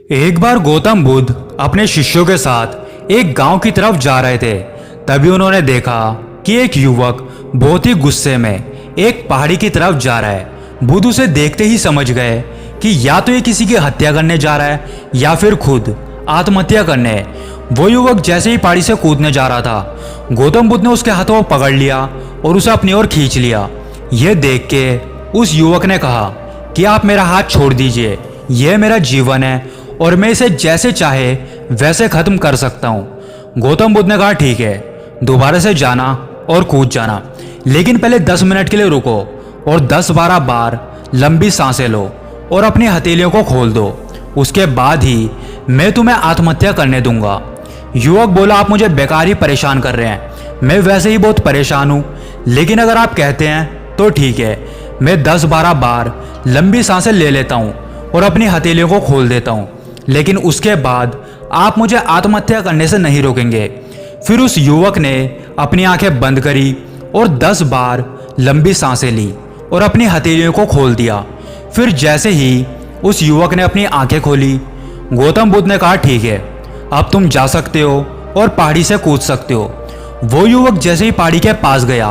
एक बार गौतम बुद्ध अपने शिष्यों के साथ एक गांव की तरफ जा रहे थे। तभी उन्होंने देखा कि एक युवक बहुत ही गुस्से में एक पहाड़ी की तरफ जा रहा है। बुद्ध उसे देखते ही समझ गए कि या तो ये किसी की हत्या करने जा रहा है या फिर खुद आत्महत्या करने। वो युवक जैसे ही पहाड़ी से कूदने जा रहा था, गौतम बुद्ध ने उसके हाथों को पकड़ लिया और उसे अपनी ओर खींच लिया। यह देख के उस युवक ने कहा कि आप मेरा हाथ छोड़ दीजिए, यह मेरा जीवन है और मैं इसे जैसे चाहे वैसे खत्म कर सकता हूँ। गौतम बुद्ध ने कहा ठीक है, दोबारा से जाना और कूद जाना, लेकिन पहले 10 मिनट के लिए रुको और 10-12 बार लंबी सांसें लो और अपनी हथेलियों को खोल दो। उसके बाद ही मैं तुम्हें आत्महत्या करने दूंगा। युवक बोला, आप मुझे बेकार ही परेशान कर रहे हैं, मैं वैसे ही बहुत परेशान हूँ, लेकिन अगर आप कहते हैं तो ठीक है, मैं 10-12 बार लंबी सांसें ले लेता हूँ और अपनी हथेलियों को खोल देता हूँ, लेकिन उसके बाद आप मुझे आत्महत्या करने से नहीं रोकेंगे। फिर उस युवक ने अपनी आंखें बंद करी और 10 बार लंबी सांसें ली और अपनी हथेलियों को खोल दिया। फिर जैसे ही उस युवक ने अपनी आंखें खोली, गौतम बुद्ध ने कहा ठीक है, अब तुम जा सकते हो और पहाड़ी से कूद सकते हो। वो युवक जैसे ही पहाड़ी के पास गया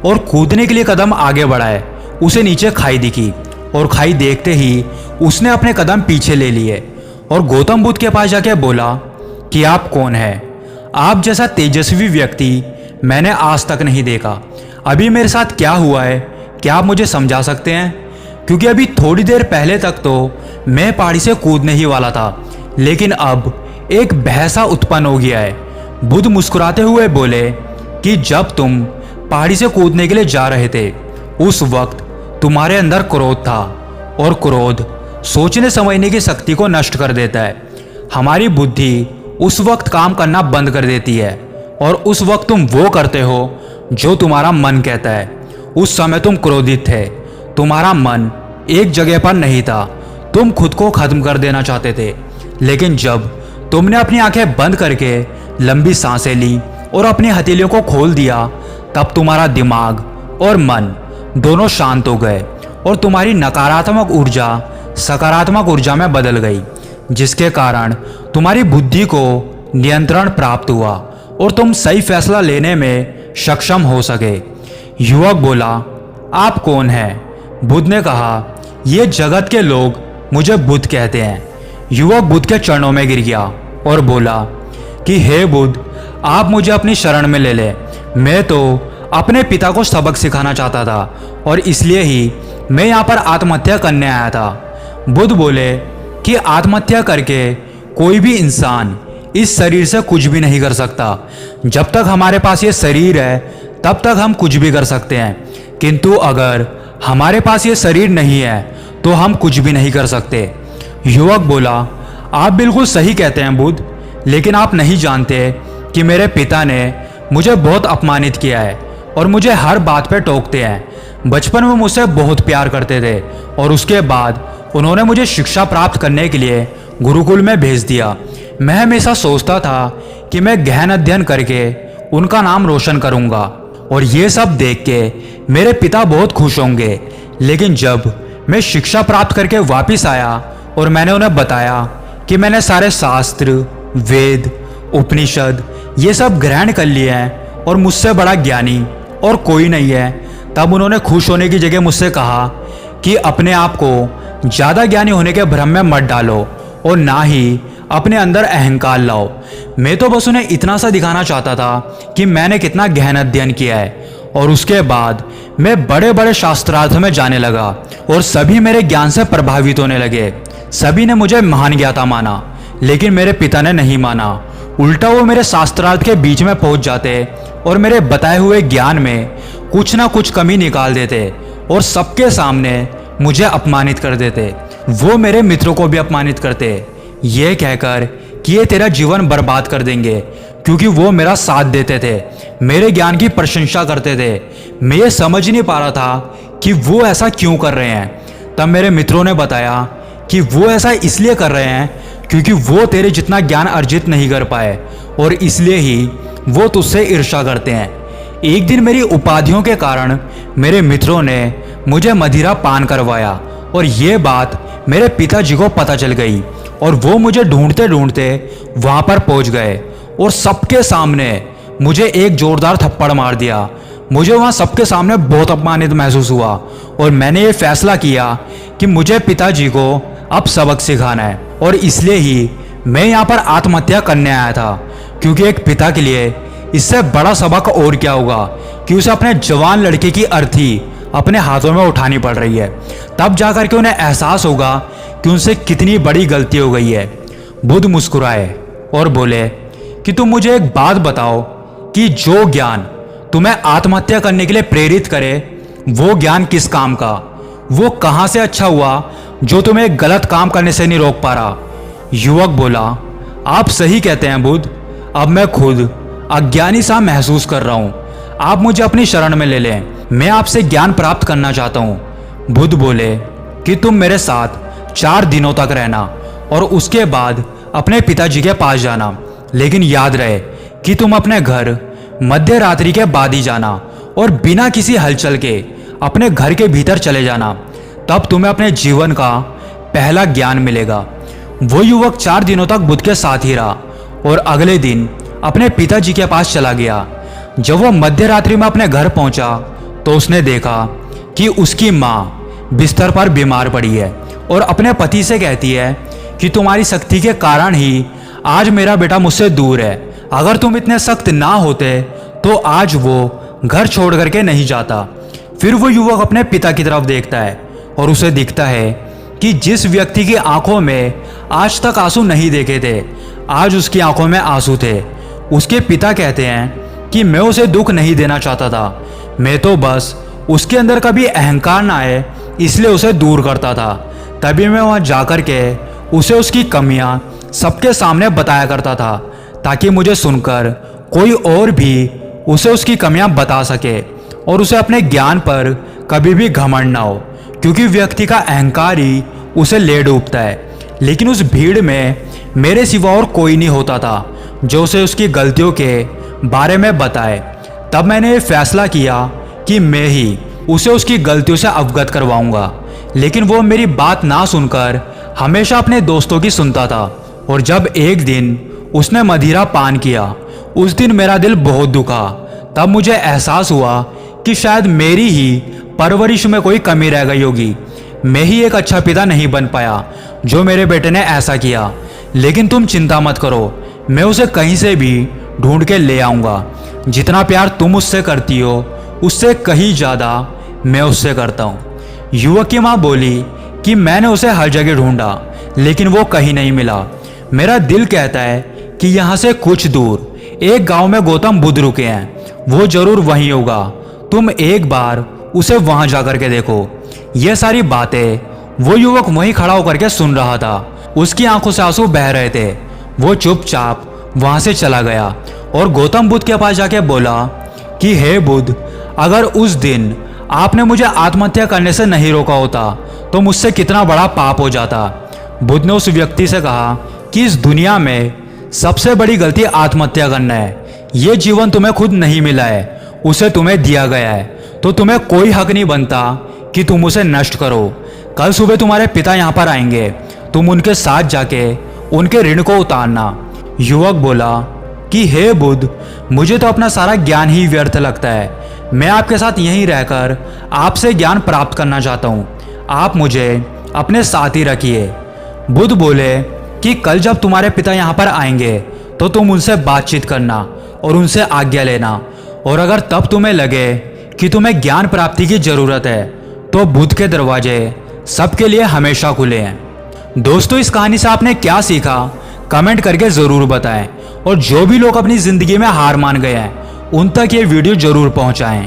और कूदने के लिए कदम आगे बढ़ाए, उसे नीचे खाई दिखी और खाई देखते ही उसने अपने कदम पीछे ले लिए और गौतम बुद्ध के पास जाके बोला कि आप कौन हैं? आप जैसा तेजस्वी व्यक्ति मैंने आज तक नहीं देखा। अभी मेरे साथ क्या हुआ है, क्या आप मुझे समझा सकते हैं? क्योंकि अभी थोड़ी देर पहले तक तो मैं पहाड़ी से कूदने ही वाला था, लेकिन अब एक बहसा उत्पन्न हो गया है। बुद्ध मुस्कुराते हुए बोले कि जब तुम पहाड़ी से कूदने के लिए जा रहे थे, उस वक्त तुम्हारे अंदर क्रोध था और क्रोध सोचने समझने की शक्ति को नष्ट कर देता है। हमारी बुद्धि उस वक्त काम करना बंद कर देती है और उस वक्त तुम वो करते हो जो तुम्हारा मन कहता है। उस समय तुम क्रोधित थे, तुम्हारा मन एक जगह पर नहीं था, तुम खुद को खत्म कर देना चाहते थे। लेकिन जब तुमने अपनी आंखें बंद करके लंबी सांसें ली और अपनी हथेलियों को खोल दिया, तब तुम्हारा दिमाग और मन दोनों शांत हो गए और तुम्हारी नकारात्मक ऊर्जा सकारात्मक ऊर्जा में बदल गई, जिसके कारण तुम्हारी बुद्धि को नियंत्रण प्राप्त हुआ और तुम सही फैसला लेने में सक्षम हो सके। युवक बोला, आप कौन हैं? बुद्ध ने कहा, ये जगत के लोग मुझे बुद्ध कहते हैं। युवक बुद्ध के चरणों में गिर गया और बोला कि हे बुद्ध, आप मुझे अपनी शरण में ले लें। मैं तो अपने पिता को सबक सिखाना चाहता था और इसलिए ही मैं यहाँ पर आत्महत्या करने आया था। बुद्ध बोले कि आत्महत्या करके कोई भी इंसान इस शरीर से कुछ भी नहीं कर सकता। जब तक हमारे पास ये शरीर है तब तक हम कुछ भी कर सकते हैं, किंतु अगर हमारे पास ये शरीर नहीं है तो हम कुछ भी नहीं कर सकते। युवक बोला, आप बिल्कुल सही कहते हैं बुद्ध, लेकिन आप नहीं जानते कि मेरे पिता ने मुझे बहुत अपमानित किया है और मुझे हर बात पे टोकते हैं। बचपन में मुझसे बहुत प्यार करते थे और उसके बाद उन्होंने मुझे शिक्षा प्राप्त करने के लिए गुरुकुल में भेज दिया। मैं हमेशा सोचता था कि मैं गहन अध्ययन करके उनका नाम रोशन करूंगा और ये सब देख के मेरे पिता बहुत खुश होंगे। लेकिन जब मैं शिक्षा प्राप्त करके वापस आया और मैंने उन्हें बताया कि मैंने सारे शास्त्र, वेद, उपनिषद ये सब ग्रहण कर लिए हैं और मुझसे बड़ा ज्ञानी और कोई नहीं है, तब उन्होंने खुश होने की जगह मुझसे कहा कि अपने आप को ज़्यादा ज्ञानी होने के भ्रम में मत डालो और ना ही अपने अंदर अहंकार लाओ। मैं तो बस उन्हें इतना सा दिखाना चाहता था कि मैंने कितना गहन अध्ययन किया है। और उसके बाद मैं बड़े बड़े शास्त्रार्थ में जाने लगा और सभी मेरे ज्ञान से प्रभावित होने लगे। सभी ने मुझे महान ज्ञाता माना, लेकिन मेरे पिता ने नहीं माना। उल्टा वो मेरे शास्त्रार्थ के बीच में पहुंच जाते और मेरे बताए हुए ज्ञान में कुछ ना कुछ कमी निकाल देते और सबके सामने मुझे अपमानित कर देते। वो मेरे मित्रों को भी अपमानित करते, ये कहकर कि ये तेरा जीवन बर्बाद कर देंगे, क्योंकि वो मेरा साथ देते थे, मेरे ज्ञान की प्रशंसा करते थे। मैं ये समझ नहीं पा रहा था कि वो ऐसा क्यों कर रहे हैं। तब मेरे मित्रों ने बताया कि वो ऐसा इसलिए कर रहे हैं क्योंकि वो तेरे जितना ज्ञान अर्जित नहीं कर पाए और इसलिए ही वो तुझसे ईर्ष्या करते हैं। एक दिन मेरी उपाधियों के कारण मेरे मित्रों ने मुझे मदिरा पान करवाया और ये बात मेरे पिताजी को पता चल गई और वो मुझे ढूंढते ढूंढते वहाँ पर पहुँच गए और सबके सामने मुझे एक जोरदार थप्पड़ मार दिया। मुझे वहाँ सबके सामने बहुत अपमानित महसूस हुआ और मैंने ये फैसला किया कि मुझे पिताजी को अब सबक सिखाना है, और इसलिए ही मैं यहाँ पर आत्महत्या करने आया था, क्योंकि एक पिता के लिए इससे बड़ा सबक और क्या होगा कि उसे अपने जवान लड़के की अर्थी अपने हाथों में उठानी पड़ रही है। तब जाकर के उन्हें एहसास होगा कि उनसे कितनी बड़ी गलती हो गई है। बुद्ध मुस्कुराए और बोले कि तुम मुझे एक बात बताओ कि जो ज्ञान तुम्हें आत्महत्या करने के लिए प्रेरित करे, वो ज्ञान किस काम का, वो कहाँ से अच्छा हुआ जो तुम्हें एक गलत काम करने से नहीं रोक पा रहा। युवक बोला, आप सही कहते हैं बुद्ध, अब मैं खुद अज्ञानी सा महसूस कर रहा हूँ। आप मुझे अपनी शरण में ले लें, मैं आपसे ज्ञान प्राप्त करना चाहता हूँ। बुद्ध बोले कि तुम मेरे साथ 4 दिनों तक रहना और उसके बाद अपने पिताजी के पास जाना, लेकिन याद रहे कि तुम अपने घर मध्य रात्रि के बाद ही जाना और बिना किसी हलचल के अपने घर के भीतर चले जाना, तब तुम्हें अपने जीवन का पहला ज्ञान मिलेगा। वो युवक 4 दिनों तक बुद्ध के साथ ही रहा और अगले दिन अपने पिताजी के पास चला गया। जब वो मध्य रात्रि में अपने घर पहुंचा तो उसने देखा कि उसकी माँ बिस्तर पर बीमार पड़ी है और अपने पति से कहती है कि तुम्हारी सख्ती के कारण ही आज मेरा बेटा मुझसे दूर है। अगर तुम इतने सख्त ना होते तो आज वो घर छोड़ करके नहीं जाता। फिर वो युवक अपने पिता की तरफ देखता है और उसे दिखता है कि जिस व्यक्ति की आंखों में आज तक आंसू नहीं देखे थे, आज उसकी आंखों में आंसू थे। उसके पिता कहते हैं कि मैं उसे दुख नहीं देना चाहता था, मैं तो बस उसके अंदर कभी अहंकार ना आए इसलिए उसे दूर करता था। तभी मैं वहाँ जाकर के उसे उसकी कमियाँ सबके सामने बताया करता था, ताकि मुझे सुनकर कोई और भी उसे उसकी कमियां बता सके और उसे अपने ज्ञान पर कभी भी घमंड ना हो, क्योंकि व्यक्ति का अहंकार ही उसे ले डूबता है। लेकिन उस भीड़ में मेरे सिवा और कोई नहीं होता था जो उसे उसकी गलतियों के बारे में बताए। तब मैंने ये फैसला किया कि मैं ही उसे उसकी गलतियों से अवगत करवाऊंगा। लेकिन वो मेरी बात ना सुनकर हमेशा अपने दोस्तों की सुनता था, और जब एक दिन उसने मदिरा पान किया, उस दिन मेरा दिल बहुत दुखा। तब मुझे एहसास हुआ कि शायद मेरी ही परवरिश में कोई कमी रह गई होगी। मैं ही एक अच्छा पिता नहीं बन पाया जो मेरे बेटे ने ऐसा किया। लेकिन तुम चिंता मत करो, मैं उसे कहीं से भी ढूंढ के ले आऊँगा। जितना प्यार तुम उससे करती हो उससे कहीं ज़्यादा मैं उससे करता हूँ। युवक की माँ बोली कि मैंने उसे हर जगह ढूंढा लेकिन वो कहीं नहीं मिला। मेरा दिल कहता है कि यहाँ से कुछ दूर एक गांव में गौतम बुद्ध रुके हैं, वो जरूर वहीं होगा। तुम एक बार उसे वहां जाकर के देखो। ये सारी बातें वो युवक वहीं खड़ा होकर के सुन रहा था। उसकी आंखों से आंसू बह रहे थे। वो चुपचाप वहां से चला गया और गौतम बुद्ध के पास जाके बोला कि हे बुद्ध, अगर उस दिन आपने मुझे आत्महत्या करने से नहीं रोका होता तो मुझसे कितना बड़ा पाप हो जाता। बुद्ध ने उस व्यक्ति से कहा कि इस दुनिया में सबसे बड़ी गलती आत्महत्या करना है। ये जीवन तुम्हें खुद नहीं मिला है, उसे तुम्हें दिया गया है, तो तुम्हें कोई हक नहीं बनता कि तुम उसे नष्ट करो। कल सुबह तुम्हारे पिता यहाँ पर आएंगे, तुम उनके साथ जाके उनके ऋण को उतारना। युवक बोला कि हे बुद्ध, मुझे तो अपना सारा ज्ञान ही व्यर्थ लगता है। मैं आपके साथ यहीं रहकर आपसे ज्ञान प्राप्त करना चाहता हूँ। आप मुझे अपने साथ ही रखिए। बुद्ध बोले कि कल जब तुम्हारे पिता यहाँ पर आएंगे तो तुम उनसे बातचीत करना और उनसे आज्ञा लेना, और अगर तब तुम्हें लगे कि तुम्हें ज्ञान प्राप्ति की ज़रूरत है तो बुद्ध के दरवाजे सबके लिए हमेशा खुले हैं। दोस्तों, इस कहानी से आपने क्या सीखा कमेंट करके ज़रूर बताएं, और जो भी लोग अपनी ज़िंदगी में हार मान गए हैं उन तक ये वीडियो ज़रूर पहुँचाएँ।